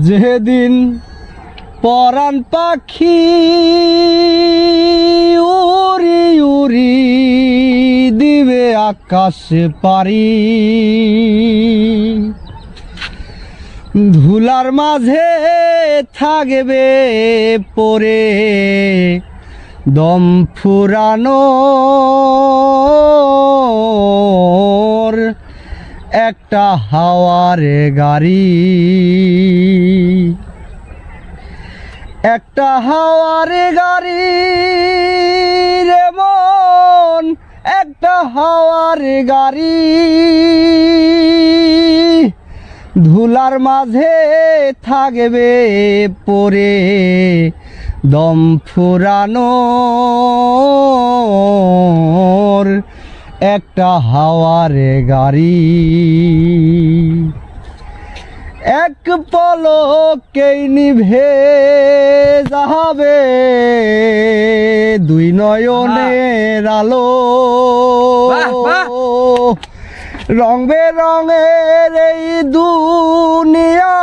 যেদিন পরাণ পাখি উড়ি উড়ি দিবে আকাশে পারি, ধুলার মাঝে থাকবে পরে দম ফুরানোর একটা হাওয়ার গাড়ি, একটা হাওয়ার গাড়ি রে মন, একটা হাওয়ার গাড়ি, ধুলার মাঝে থাকবে পরে দম ফুরানোর একটা হাওয়ার গাড়ি। এক পলকেই নিভে যাবে দুই নয়নের আলো, রং বেরঙের এই দুনিয়া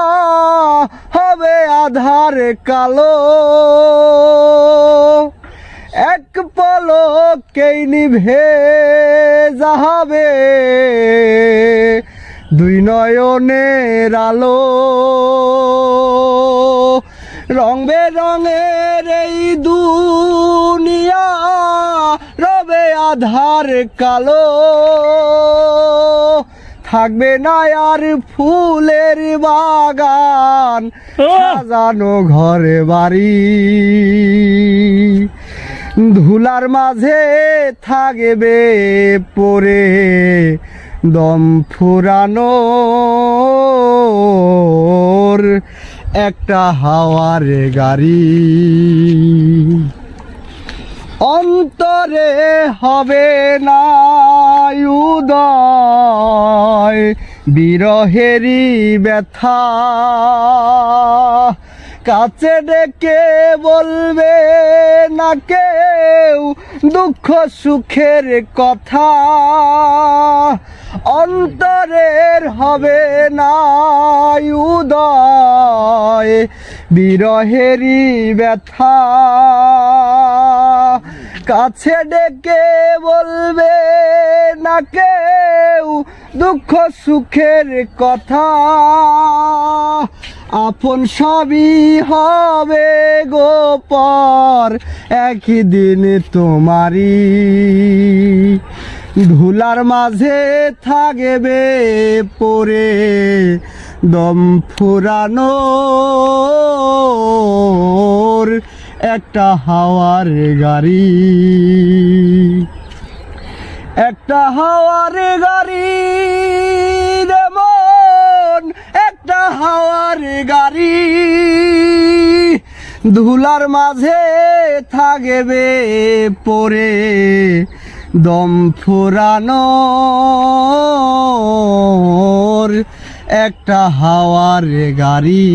হবে আধার কালো, এক পলকেই নিভে যাবে দুই নয়নের আলো, রং বেরঙের এই দুনিয়া রবে আধার কালো, থাকবে না আর ফুলের বাগান সাজানো ঘরে বাড়ি, ধুলার মাঝে থাকবে পরে দম ফুরানোর একটা হাওয়ার গাড়ি। অন্তরে হবে না উদয় বিরহেরই ব্যথা, কাছে ডেকে বলবে না কেউ দুঃখ সুখের কথা, অন্তরের হবে না উদয় বিরহেরই ব্যথা, কাছে ডেকে বলবে না কেউ দুঃখ সুখের কথা, আপন সবই হবে গোপর একদিন তোমারি, ধুলার মাঝে থাকবে পরে দম ফুরানোর একটা হাওয়ার গাড়ি, একটা হাওয়ার গাড়ি রে মন, একটা হাওয়ার গাড়ি, ধুলার মাঝে থাকবে পরে দম ফুরানোর একটা হাওয়ার গাড়ি।